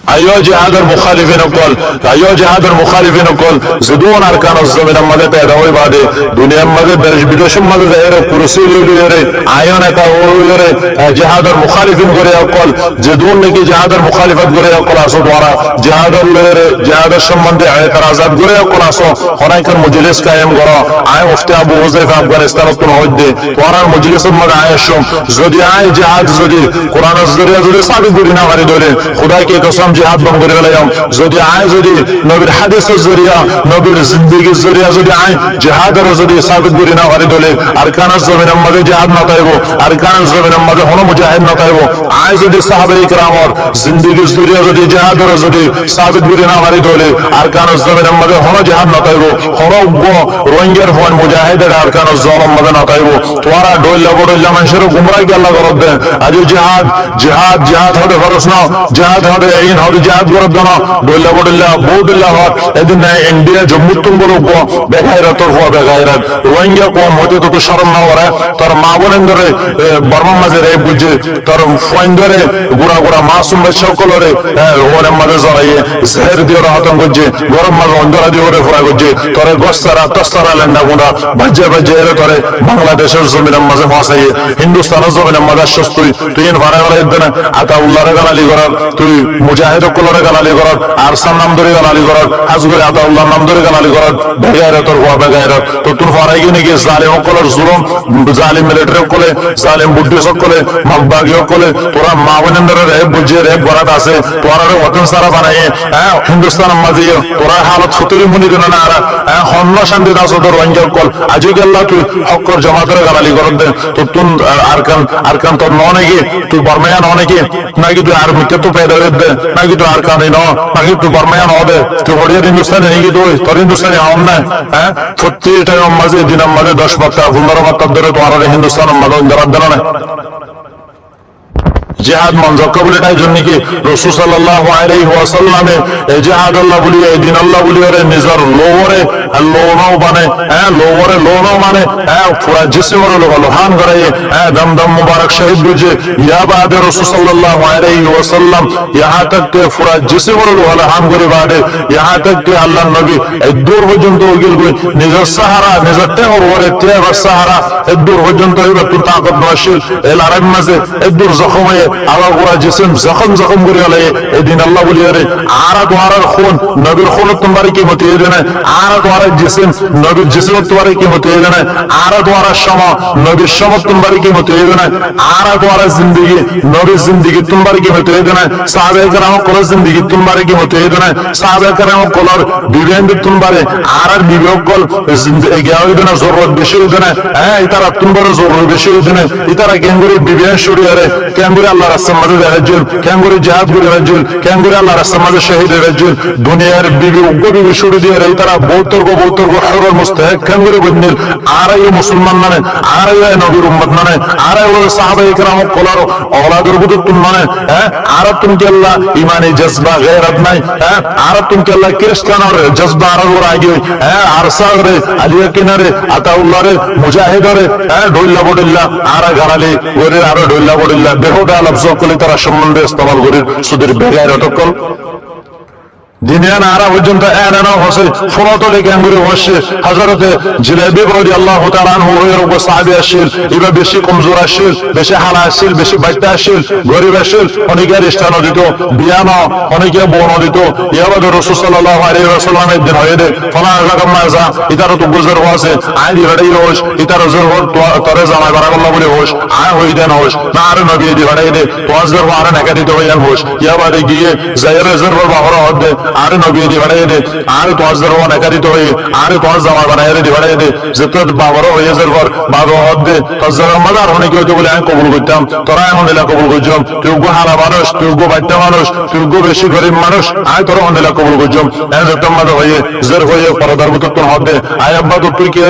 أيها جهاد المخالفين الكل أيها جهاد المخالفين الكل زدون أركان الزمن ماذا تدعوي بعد دنيا ماذا بدوش ماذا ظاهر كرسي لوري عيون تاوري جهاد المخالفين غير الكل زدون لكي جهاد المخالفات غير الكل أصد ورا جهاد الشمند اعتراضات غير الكل أصد هناك المجلس قائم غرا عين مفتي أبو حذيفة أفغانستان تنهض ورا المجلس ماذا عايشهم زودي عين جهاد زودي قرآن الزريا زودي صعب يقولنا غير دولي خدا کی قسم جهاد بم করে গেলাম যদি আয় যদি নবীর হাদিসের জরিয়া নবীর জিন্দেগির জরিয়া যদি আয় জিহাদের যদি সাবিত করি না পারি দলে আরকানের জমিনের মধ্যে জিহাদ না তাইব আরকানের জমিনের মধ্যে হন মুজাহিদ না তাইব আয় যদি সাহাবায়ে کرامর জিন্দেগির জরিয়া যদি জিহাদের যদি সাবিত করি না পারি দলে আরকানের জমিনের মধ্যে হন জিহাদ না তাইব হন রোহিঙ্গার হন মুজাহিদের আরকানের জমিনের মধ্যে না তাইব তোরা ডইলা বড়ইলা মানুষের গুমরাহি আল্লাহ করব দেন আজ জিহাদ জিহাদ জিহাদ হবে ফরজ না জিহাদ হবে এই হবে জিহাদ করব না ডইলা বড়ইলা বহুদিল্লা হট এদিন ইন্ডিয়া জম্মু তুমবলো বেগায়রত হওয়া বেগায়রত রোহিঙ্গা কম হতে তো শরম না করে তোর মা বোনের ধরে বর্মা মাঝে রে বুঝে তোর ফোন ধরে গুড়া গুড়া মাসুম সকলরে ওরে মাঝে জড়াইয়ে জের দিয়ে হতম করছে গরম মাঝে অন্ধরা দিয়ে ওরে ফোরা করছে তোরে গস্তারা তস্তারা লেন্ডা গুঁড়া বাজে বাজে এরে তোরে বাংলাদেশের জমিনের মাঝে ফাঁসাইয়ে হিন্দুস্তানের জমিনের মাঝে সস্তুই তুই ভাড়া ভাড়া দেন আতাউল্লাহরে গালালি করার তুই মুজাহিদ কলরে গালালি করার আরসান নাম ধরে গালালি করার হাজগুরে আতাউল্লাহ নাম ধরে গালালি করার বেগায়রতর হওয়া বেগায়রত তো তোর ফারাই গিয়ে নাকি জালিম কলর জুলুম জালিম মিলিটারি কলে জালিম বুদ্ধি সকলে মাগবাগী সকলে তোরা মা বোনের রেপ বুঝে রেপ করাত আছে তোরা ওতন সারা বানাইয়ে হিন্দুস্তানের মাঝে তোরা হালত ফুতুরি মুনি দেন না আর হন্ন শান্তি দাস তোর রঞ্জক কল আজ গেল্লা তুই হকর জমাতের গালালি করত দে তো তুই আরকান তোর ন নাকি তুই বর্মায়ান ন নাকি নাকি তুই আর মিথ্যা তো পেদা দে নাকি তুই আরকানই ন নাকি তুই বর্মায়ান হবে তুই হরিয়ার হিন্দুস্তানে নাকি তুই তোর হিন্দুস্তানে হন না প্রত্যেকটা মাঝে দিনের মাঝে 10 বার্তা 15 বার্তা ধরে তোমার হিন্দুস্তানের মাঝে ইন্দারাত দেন না জিহাদ মঞ্জক বলেটাই জন্য কি রাসূল সাল্লাল্লাহু আলাইহি ওয়াসাল্লামে এই জিহাদ আল্লাহ বলিয়ে এই দিন আল্লাহ বলিয়ে নিজের লোরে লোনো মানে লোরে লোনো মানে পুরা জিসমের লোহান করে দম দম মুবারক শহীদ বুঝে ইয়া বাদে রাসূল সাল্লাল্লাহু আলাইহি ওয়াসাল্লাম ইহা তক কে পুরা জিসমের লোহান করে বাদে ইহা তক কে আল্লাহর নবী এই দূর পর্যন্ত গিল গই নিজের সাহারা নিজের তেহর ওরে তেহর সাহারা এই দূর পর্যন্ত হইবে তুই তাকত নশিল এল আরব মাঝে এই দূর জখম হয়ে আল্লাহ পুরা জিসম জখম জখম করে গেলে এই দিন আল্লাহ বলি রে আর তোমার খুন নবীর খুন তোমার কি মতে দেনা আর তোমার জিসম নবীর জিসম তোমার কি মতে দেনা আর তোমার সমা নবীর সমা তোমার কি মতে দেনা আর তোমার জিন্দেগি নবীর জিন্দেগি তোমার কি মতে দেনা সাহাবায়ে کرام কোন জিন্দেগি তোমার কি মতে দেনা সাহাবায়ে کرام কোলর বিবেন তোমার আর বিবেক কল জিন্দেগি গাওই দেনা জরুরত বেশি দেনা ইতারা তোমার জরুরত বেশি দেনা ইতারা কেঙ্গুরি বিবেন শরীরে কেঙ্গুরি আল্লাহ রাসূল মাঝে রাজুল কেঙ্গুরি জিহাদ করে রাজুল কেঙ্গুরি আল্লাহ রাসূল মাঝে শহীদ রাজুল দুনিয়ার বিবি বিবি শুরু দিয়ে ইতারা বহুতর হরর মুস্তাহিক কেঙ্গুরি বন্দিল আর এই মুসলমান মানে আর এই নবীর উম্মত মানে আর এই সাহাবায়ে کرام কোলার اولادর বুজুর্গ মানে আর তুমি কি আল্লাহ ঈমানে জজবা গায়রত নাই আর তুমি কি আল্লাহ খ্রিস্টানের জজবা আর আগে আর সাগরে আলিয়া কিনারে আতাউল্লাহরে মুজাহিদরে ডইল্লা বড়িল্লা আর গারালে ওরে আর ডইল্লা বড়িল্লা বেহুদা লফজ কলি তারা সম্বন্ধে ইস্তেমাল করে সুদের বেগায়রত কল দিনিয়ান আরা পর্যন্ত এনানো হসে ফরত লেগে আঙ্গুরে হসে হযরতে জিলাবি রাদিয়াল্লাহু তাআলা আনহু এর উপর সাহাবী আসিল এবা বেশি কমজোর আসিল বেশি হালা আসিল বেশি বাইটা আসিল গরিব আসিল অনেকের স্থান দিত বিয়ানা অনেকে বোন দিত ইয়াবাদ রাসূল সাল্লাল্লাহু আলাইহি ওয়াসাল্লামের দিন হয়েছে ফলা রকম মাজা ইতারা তো গুজর ওয়াসে আইদি হড়াই রোজ ইতারা জরুর তরে জামা বারাকাল্লাহ বলে হোস আয় হই দেন হোস না আর নবী দি হড়াই দে তোয়াজর ওয়ারা নাকাদি তো হইয়ান হোস ইয়াবাদ গিয়ে জায়রে জরুর বাহরা হদে আর নবী দি বানায় দে আর তোয়াজর ওয়ানা কারিত হই আর তোয়াজ জামা বানায় দে বানায় দে যত বাবর হয়ে জরুর বাবর হদে তোয়াজর মাদার হনে কি তো বলে আমি কবুল করতাম তোরা এখন দিলা কবুল করছম তুই গো হারা মানুষ তুই গো বাইটা মানুষ তুই গো বেশি গরিব মানুষ আয় তোরা হনে দিলা কবুল করছম এন যত মাদার হয়ে জর হয়ে পরদার মত তো হদে আয় আব্বা তো তুই কি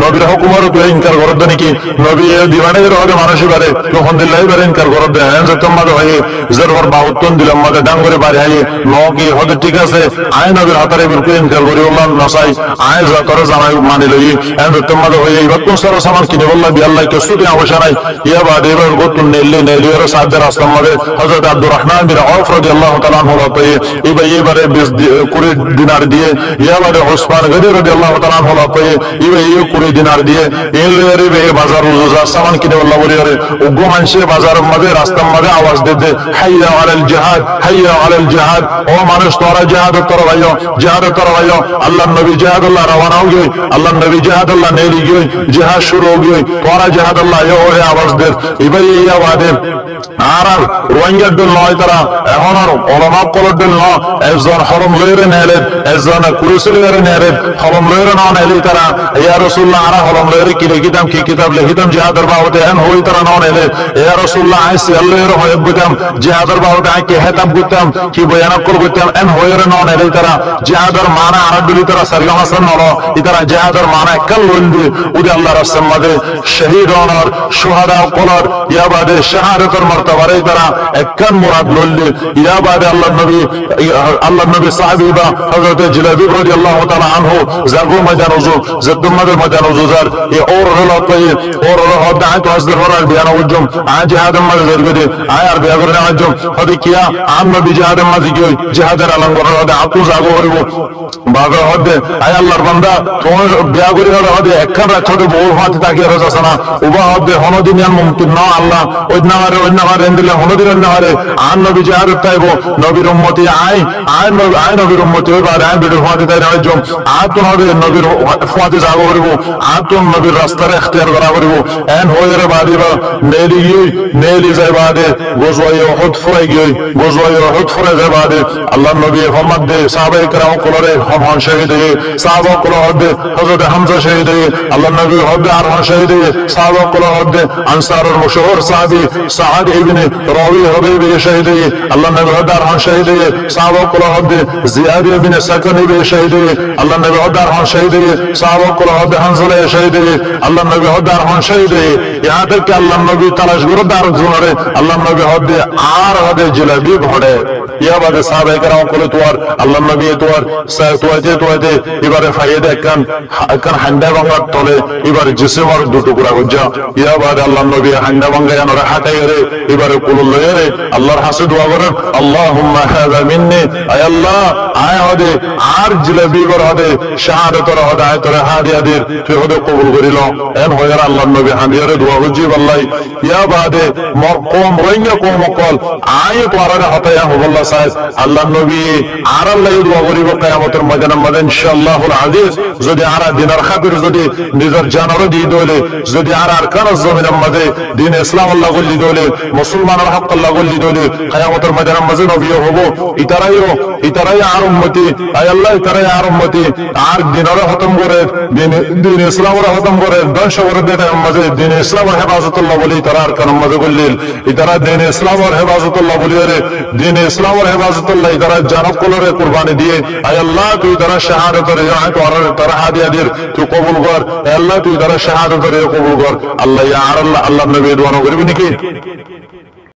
নবীর হুকুমর তুই ইনকার করদ নাকি নবী দিবানে হদে মানুষ বারে তুই হন দিলাই বারে ইনকার করদ এন যত মাদার হয়ে জর বাউতন দিলাম মাদে ডাঙ্গরে বারে আয় নকি হদে ঠিক আছে আছে আয় নবীর হাতারে বিলকুল ইনকার করি বললাম নসাই আয় যতরে জামাই মানি লই এন্ড তোমার হই এইবার তো সারা সামান কিনে বললাম বিয়াল্লাহ কিছু দিন অবশ্য নাই ইয়া বাদে এবার গতুন নেলি নেলি এর সাদের রাস্তার মধ্যে হযরত আব্দুর রহমান বিন আওফ রাদিয়াল্লাহু তাআলা আনহু রাতে এইবারে 20 দিনার দিয়ে ইয়া বাদে ওসমান গনি রাদিয়াল্লাহু তাআলা আনহু রাতে এই 20 দিনার দিয়ে এর বে বাজার রোজা সামান কিনে বললাম ওরে ওগো মানুষের বাজারের মধ্যে রাস্তার মধ্যে আওয়াজ দিতে হাইয়া আলাল জিহাদ হাইয়া আলাল জিহাদ ও মানুষ তোরা জিহাদের তরফ আইও জিহাদের তরফ আইও আল্লাহর নবী জিহাদ আল্লাহ রওনা হয়ে আল্লাহর নবী জিহাদ আল্লাহ নেলি গই জিহাদ শুরু হয়ে গই তোরা জিহাদ আল্লাহ ওরে আওয়াজ দে এবারে এই আওয়াজে আর রোহিঙ্গার দল নয় তারা এখন আর ওলামা কলর দল ন একজন হরম লইরে নেলে একজন কুরুসি লইরে নেলে হরম লইরে ন নেলে তারা ইয়া রাসূলুল্লাহ আরা হরম লইরে কি লিখিতাম কি কিতাব লিখিতাম জিহাদের বাবদে এন হই তারা ন নেলে ইয়া রাসূলুল্লাহ আইসি আল্লাহর হয়ে বুঝতাম জিহাদের বাবদে কি হেতাব করতাম কি বয়ান করতাম এন হইরে ন নেলে তারা জিহাদের মানা আরবি তারা সারগাম হাসান নলো ইতারা জিহাদের মানা কাল লন্দি উদি আল্লাহর রাসূল মাদে শহীদ অনর শুহাদা কলর ইয়া বাদে শাহাদাতের মর্তবারে তারা একখান মুরাদ লইলে ইয়া বাদে আল্লাহর নবী সাহাবীবা হযরত জিলাবি রাদিয়াল্লাহু তাআলা আনহু জাগো ময়দান উজু জদ্দুমাদের ময়দান উজুজার এই ওর হলো তাই ওর হলো দাঁত হাজর হরার বিয়ান উজুম আ জিহাদের মাঝে জরগদে আয় আর বিয়া করে আজম হদি কিয়া আম নবী জিহাদের মাঝে গই জিহাদের আলম করে হদে আপু জাগো হরিব বাগা হদে আয় আল্লাহর বান্দা তোমার বিয়া করে হদে একখান রাত হদে বহু হাতে তাকিয়ে রোজা না উবা হদে হনদিনিয়ান মুমকিন না আল্লাহ ওই নামারে এন্দিলে হনদিনের নামারে আন নবী জিহাদ তাইব নবীর উম্মতি আয় নবীর উম্মতি হইবা আয় বিড়ি হাতে তাই আজম আ তো হবে নবীর হাতে জাগো হরিব আ তো নবীর রাস্তার ইখতিয়ার করা হরিব এন হইরে বাদিবা নেলি যায় বাদে গোজওয়াই উহুদ ফুরাই গই গোজওয়াই উহুদ ফুরাই যায় বাদে আল্লাহর নবী ফরমান দে সাহাবায়ে کرام কোলরে হন শহীদ হয়ে সাহাবা কোল হদে হযরত হামজা শহীদ হয়ে আল্লাহর নবী হদে আর হন শহীদ হয়ে সাহাবা কোল হদে আনসারের মশহুর সাহাবী সাআদ ইবনে রাবি হদে শহীদ হয়ে আল্লাহর নবী হদে আর হন শহীদ হয়ে সাহাবা কোল হদে জিয়াদ ইবনে সাকান ইবনে শহীদ হয়ে আল্লাহর নবী হদে আর হন শহীদ হয়ে সাহাবা কোল হদে হানজালা শহীদ হয়ে আল্লাহর নবী হদে আর হন শহীদ হয়ে ইয়া থেকে আল্লাহর নবী তালাশ করে দার জুনরে আল্লাহর নবী হদে আর হদে জিলাবি ভরে ইয়া বাদে সাহাবায়ে کرام কোলে তোর আল্লাহর নবী তোর তোয়াতে এবারে ফায়দা একখান হান্ডা ভাঙার তলে এবারে জিসিমার দুটো টুকরা গজ্জা ইয়া বাদে আল্লাহর নবী হান্ডা ভাঙা জানরে হাটাই রে এবারে কুল লয়ে আল্লাহর হাসে দোয়া করেন আল্লাহুম্মা হাযা মিন্নি আয় আল্লাহ আয় হদে আর জিলাবি কর হদে শাহাদাতর হদে আয় তোরে হাদিয়াদের তুই হদে কবুল করিল এন হয়রা আল্লাহর নবী হাদিয়ারে দোয়া করজি আল্লাহ ইয়া বাদে কম রইঙ্গা কম কল আয় তোরারে হতায়া আল্লাহ সাহেব আল্লাহর নবী আর আল্লাহ দোয়া করিব কিয়ামতের ময়দানের মধ্যে ইনশাআল্লাহুল আজিজ যদি আর দিনের খাতির যদি নিজের জানরে দি দলে যদি আর কার জমিনের মধ্যে দ্বীন ইসলাম আল্লাহ গলি দলে মুসলমানের হক আল্লাহ গলি দলে কিয়ামতের ময়দানের মধ্যে নবী হবো ইতারাই আর উম্মতি আয় আল্লাহ ইতারাই আর উম্মতি আর দিনের খতম করে দ্বীন ইসলামের খতম করে ধ্বংস করে দেয় মধ্যে দ্বীন ইসলামের হেফাজতুল্লাহ বলি তারা আর কার মধ্যে গলিল ইতারা দ্বীন ইসলামের হেফাজতুল্লাহ বলি রে দ্বীন ইসলামের হেফাজতুল্লাহ ইতারা জানব কলরে কুরবানি দিয়ে আয় আল্লাহ তুই তারা শাহাদাতের আয় তারা হাদিয়াদের তুই কবুল কর আল্লাহ তুই তারা শাহাদাতের কবুল কর আল্লাহ ইয়া আর আল্লাহ নবী দোয়া করবি নাকি